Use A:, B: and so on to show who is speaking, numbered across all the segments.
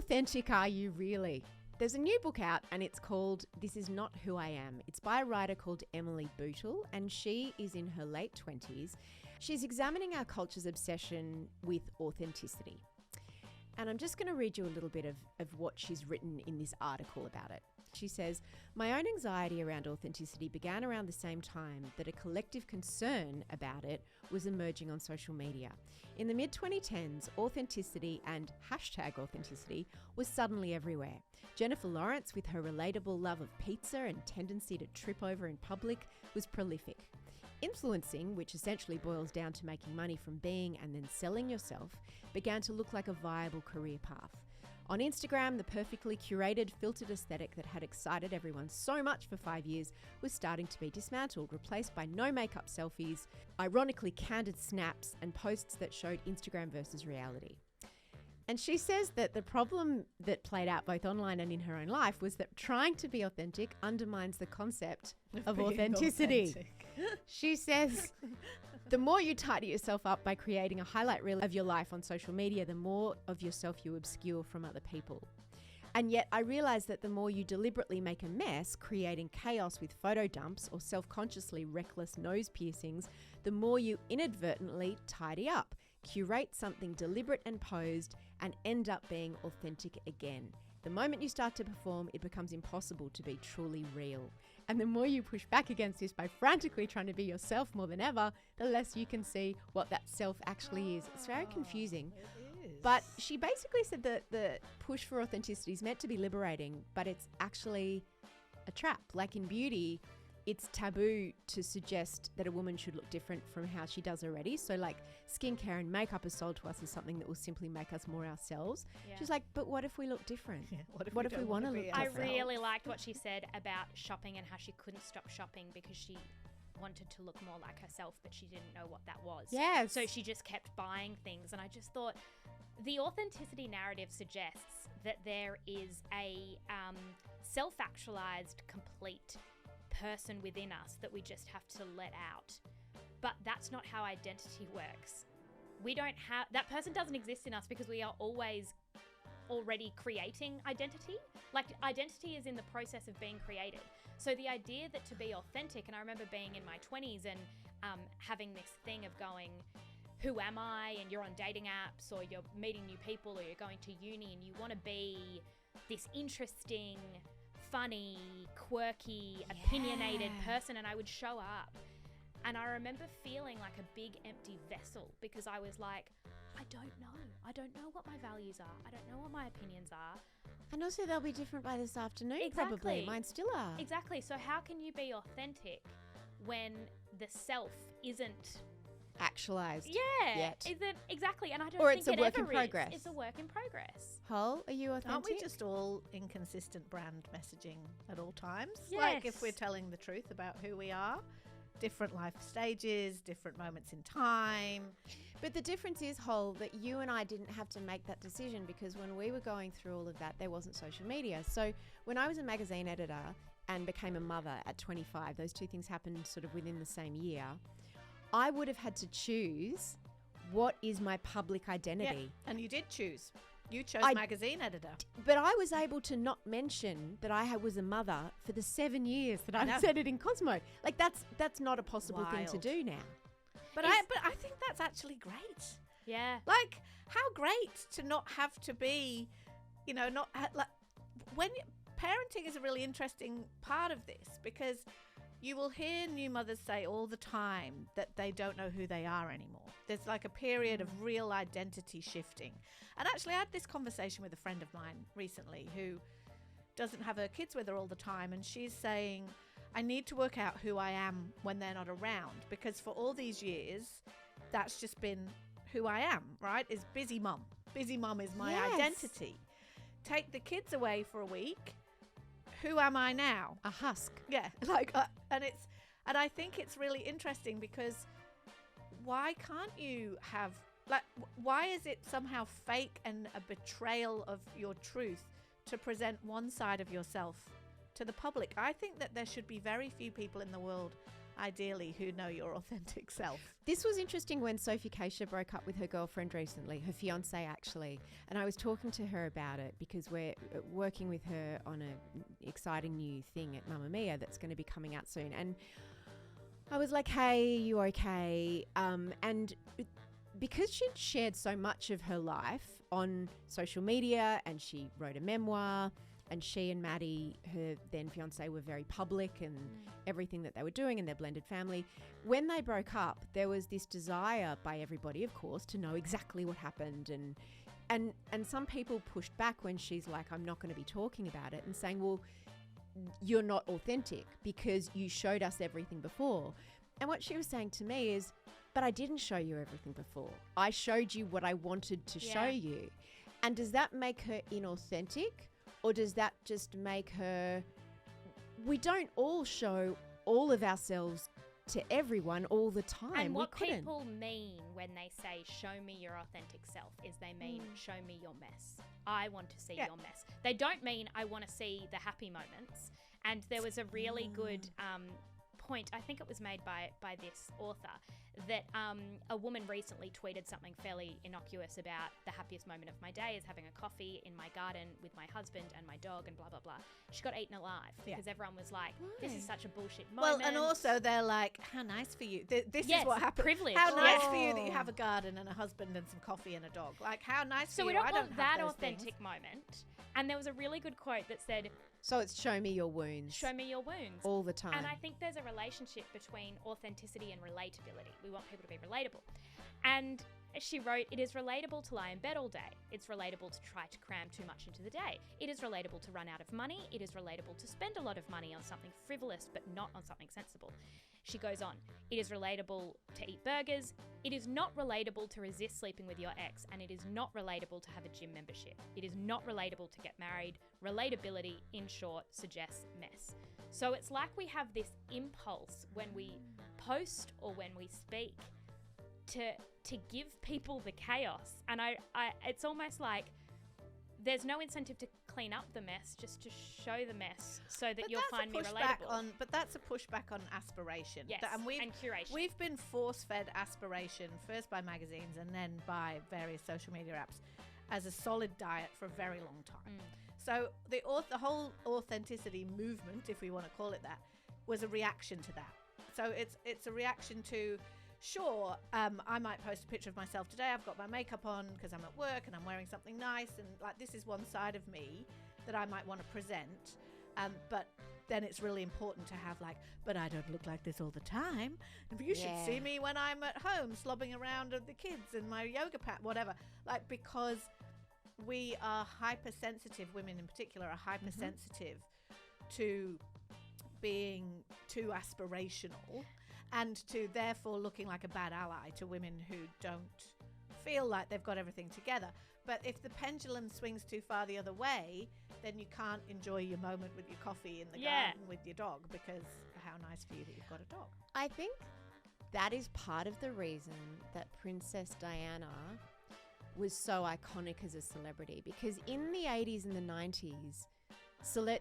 A: authentic are you really? There's a new book out and it's called This Is Not Who I Am. It's by a writer called Emily Bootle and she is in her late 20s. She's examining our culture's obsession with authenticity. And I'm just going to read you a little bit of what she's written in this article about it. She says, my own anxiety around authenticity began around the same time that a collective concern about it was emerging on social media. In the mid-2010s, authenticity and hashtag authenticity was suddenly everywhere. Jennifer Lawrence, with her relatable love of pizza and tendency to trip over in public, was prolific. Influencing, which essentially boils down to making money from being and then selling yourself, began to look like a viable career path. On Instagram, the perfectly curated, filtered aesthetic that had excited everyone so much for 5 years was starting to be dismantled, replaced by no makeup selfies, ironically candid snaps, and posts that showed Instagram versus reality. And she says that the problem that played out both online and in her own life was that trying to be authentic undermines the concept of authenticity. She says, the more you tidy yourself up by creating a highlight reel of your life on social media, the more of yourself you obscure from other people. And yet I realized that the more you deliberately make a mess, creating chaos with photo dumps or self-consciously reckless nose piercings, the more you inadvertently tidy up, curate something deliberate and posed, and end up being authentic again. The moment you start to perform, it becomes impossible to be truly real. And the more you push back against this by frantically trying to be yourself more than ever, the less you can see what that self actually is. It's very confusing.
B: It is.
A: But she basically said that the push for authenticity is meant to be liberating, but it's actually a trap. Like in beauty, it's taboo to suggest that a woman should look different from how she does already. So like skincare and makeup is sold to us as something that will simply make us more ourselves. Yeah. She's like, but what if we look different?
B: Yeah,
A: what if we want to look different?
C: I really liked what she said about shopping and how she couldn't stop shopping because she wanted to look more like herself, but she didn't know what that was.
A: Yes.
C: So she just kept buying things. And I just thought the authenticity narrative suggests that there is a self-actualized, complete person within us that we just have to let out. But that's not how identity works. We don't have, that person doesn't exist in us because we are always already creating identity. Like identity is in the process of being created. So the idea that to be authentic, and I remember being in my 20s and having this thing of going, who am I? And you're on dating apps or you're meeting new people or you're going to uni and you want to be this interesting, funny, quirky, opinionated person, and I would show up and I remember feeling like a big empty vessel because I was like, I don't know what my values are, I don't know what my opinions are,
A: and also they'll be different by this afternoon.
C: Exactly.
A: Probably mine still are.
C: Exactly. So how can you be authentic when the self isn't
A: actualized
C: yet? Isn't exactly, and I don't
A: or
C: think
A: it's a
C: it
A: work
C: ever
A: in progress.
C: is. It's a work in progress.
A: Hole, are you authentic?
B: Aren't we just all inconsistent brand messaging at all times?
C: Yes.
B: Like if we're telling the truth about who we are, different life stages, different moments in time.
A: But the difference is, Hole, that you and I didn't have to make that decision because when we were going through all of that, there wasn't social media. So when I was a magazine editor and became a mother at 25, those two things happened sort of within the same year, I would have had to choose what is my public identity.
B: Yeah, and you did choose. You chose magazine editor.
A: But I was able to not mention that I was a mother for the 7 years that I was editing Cosmo. Like that's not a possible thing to do now.
B: But I think that's actually great.
C: Yeah.
B: Like how great to not have to be, when parenting is a really interesting part of this because you will hear new mothers say all the time that they don't know who they are anymore. There's like a period of real identity shifting. And actually I had this conversation with a friend of mine recently who doesn't have her kids with her all the time. And she's saying, I need to work out who I am when they're not around because for all these years, that's just been who I am, right? Is busy mum. Busy mum is my identity. Take the kids away for a week. Who am I now?
A: A husk.
B: Yeah, and I think it's really interesting because why can't you have why is it somehow fake and a betrayal of your truth to present one side of yourself to the public? I think that there should be very few people in the world ideally, who know your authentic self.
A: This was interesting when Sophie Keisha broke up with her girlfriend recently, her fiance actually, and I was talking to her about it because we're working with her on an exciting new thing at Mamamia that's going to be coming out soon. And I was like, hey, you okay? And because she'd shared so much of her life on social media and she wrote a memoir, and she and Maddie, her then fiance, were very public and everything that they were doing and their blended family. When they broke up, there was this desire by everybody, of course, to know exactly what happened. And some people pushed back when she's like, I'm not going to be talking about it, and saying, well, you're not authentic because you showed us everything before. And what she was saying to me is, but I didn't show you everything before. I showed you what I wanted to show you. And does that make her inauthentic? Or does that just make her... We don't all show all of ourselves to everyone all the time.
C: And what people mean when they say, show me your authentic self, is they mean, show me your mess. I want to see your mess. They don't mean, I want to see the happy moments. And there was a really good point, I think it was made by this author, that a woman recently tweeted something fairly innocuous about the happiest moment of my day is having a coffee in my garden with my husband and my dog and blah, blah, blah. She got eaten alive because everyone was like, this is such a bullshit moment.
B: Well, and also they're like, how nice for you. This is what happened.
C: Privilege.
B: How nice for you that you have a garden and a husband and some coffee and a dog. Like, how nice for you.
C: So we don't want that
B: those
C: authentic moment. And there was a really good quote that said,
A: so it's show me your wounds.
C: Show me your wounds.
A: All the time.
C: And I think there's a relationship between authenticity and relatability. We want people to be relatable. And she wrote, it is relatable to lie in bed all day. It's relatable to try to cram too much into the day. It is relatable to run out of money. It is relatable to spend a lot of money on something frivolous, but not on something sensible. She goes on, it is relatable to eat burgers. It is not relatable to resist sleeping with your ex, and it is not relatable to have a gym membership. It is not relatable to get married. Relatability, in short, suggests mess. So it's like we have this impulse when we post or when we speak to give people the chaos. And I it's almost like there's no incentive to clean up the mess, just to show the mess so that you'll find me relatable.
B: But that's a pushback on aspiration.
C: Yes,
B: and
C: curation.
B: We've been force-fed aspiration, first by magazines and then by various social media apps, as a solid diet for a very long time. So the whole authenticity movement, if we want to call it that, was a reaction to that. So it's a reaction to... Sure, I might post a picture of myself today. I've got my makeup on because I'm at work and I'm wearing something nice, and like this is one side of me that I might want to present. But then it's really important to have like, but I don't look like this all the time. You should see me when I'm at home slobbing around with the kids in my yoga pad, whatever. Like, because we are hypersensitive, women in particular are hypersensitive to being too aspirational. And to therefore looking like a bad ally to women who don't feel like they've got everything together. But if the pendulum swings too far the other way, then you can't enjoy your moment with your coffee in the garden with your dog, because how nice for you that you've got a dog.
A: I think that is part of the reason that Princess Diana was so iconic as a celebrity, because in the 80s and the 90s,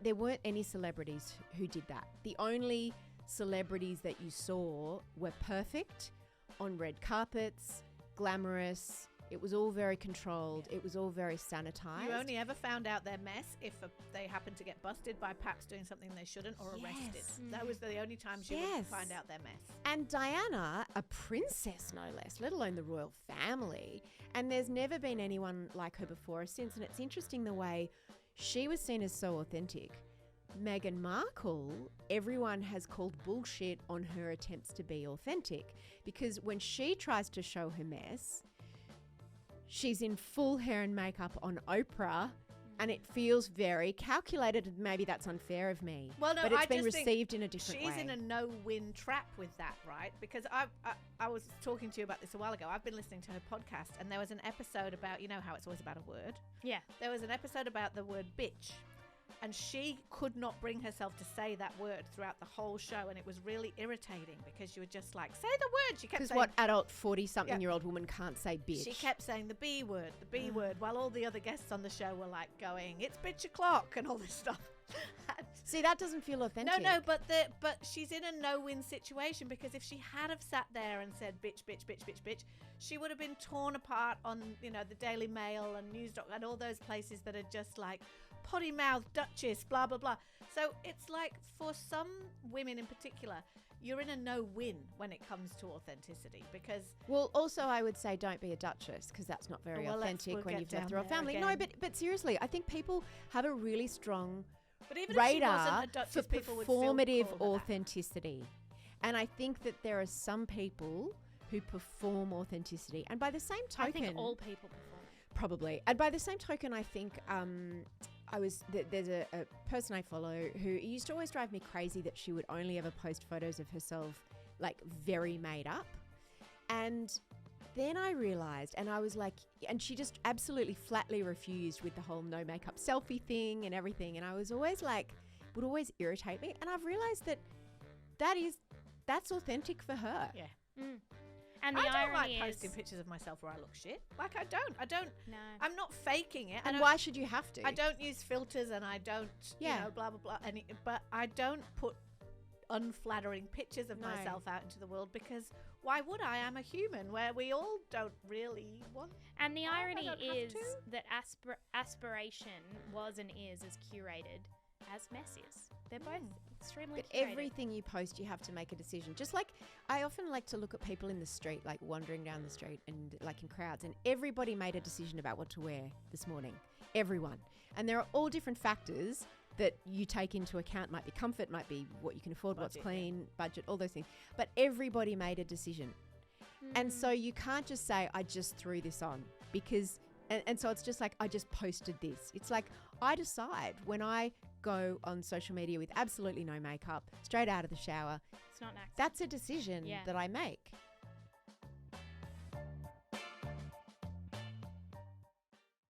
A: there weren't any celebrities who did that. The only celebrities that you saw were perfect on red carpets, glamorous. It was all very controlled. It was all very sanitized.
B: You only ever found out their mess if they happened to get busted by paps doing something they shouldn't, or arrested. That was the only times you would find out their mess.
A: And Diana, a princess no less, let alone the royal family. And there's never been anyone like her before or since. And it's interesting the way she was seen as so authentic. Meghan Markle, everyone has called bullshit on her attempts to be authentic, because when she tries to show her mess, she's in full hair and makeup on Oprah, and it feels very calculated. Maybe that's unfair of me,
B: but
A: it's been received in a different way.
B: She's in a no-win trap with that, right? Because I was talking to you about this a while ago. I've been listening to her podcast, and there was an episode about, you know how it's always about a word?
C: Yeah.
B: There was an episode about the word bitch. And she could not bring herself to say that word throughout the whole show. And it was really irritating because you were just like, say the word. She kept saying...
A: Because what adult 40-something-year-old woman can't say bitch?
B: She kept saying the B word, while all the other guests on the show were like going, it's bitch o'clock and all this stuff.
A: See, that doesn't feel authentic.
B: No, but she's in a no-win situation, because if she had have sat there and said bitch, bitch, bitch, bitch, bitch, she would have been torn apart on, you know, the Daily Mail and News.com and all those places that are just like potty mouth Duchess, blah, blah, blah. So it's like, for some women in particular, you're in a no-win when it comes to authenticity, because...
A: Well, also I would say don't be a duchess, because that's not very authentic when you've left your family.
B: Again.
A: No, but seriously, I think people have a really strong
B: but even
A: radar
B: if she wasn't a duchess,
A: for
B: people would still
A: performative
B: call her
A: authenticity. And I think that there are some people who perform authenticity. And by the same token...
C: I think all people perform.
A: Probably. And by the same token, I think... there's a person I follow who used to always drive me crazy that she would only ever post photos of herself like very made up. And then I realized, and I was like, and she just absolutely flatly refused with the whole no makeup selfie thing and everything. And I was always like, would always irritate me. And I've realized that that's authentic for her.
B: Yeah.
C: Mm. And the
B: I don't
C: irony
B: like
C: is
B: posting pictures of myself where I look shit. Like, I don't.
C: No.
B: I'm not faking it.
A: And why should you have to?
B: I don't use filters, and I don't, you know, blah, blah, blah. But I don't put unflattering pictures of myself out into the world, because why would I? I'm a human, where we all don't really want.
C: And the irony is that aspiration was and is as curated as mess is. They're both extremely
A: But
C: curated.
A: everything you post, you have to make a decision. Just like I often like to look at people in the street, like wandering down the street and like in crowds, and everybody made a decision about what to wear this morning. Everyone. And there are all different factors that you take into account. Might be comfort, might be what you can afford, what's clean, budget, all those things. But everybody made a decision. And so you can't just say, I just threw this on, because, and so it's just like, I just posted this. It's like, I decide when I go on social media with absolutely no makeup, straight out of the shower.
C: It's not an accident.
A: That's a decision that I make.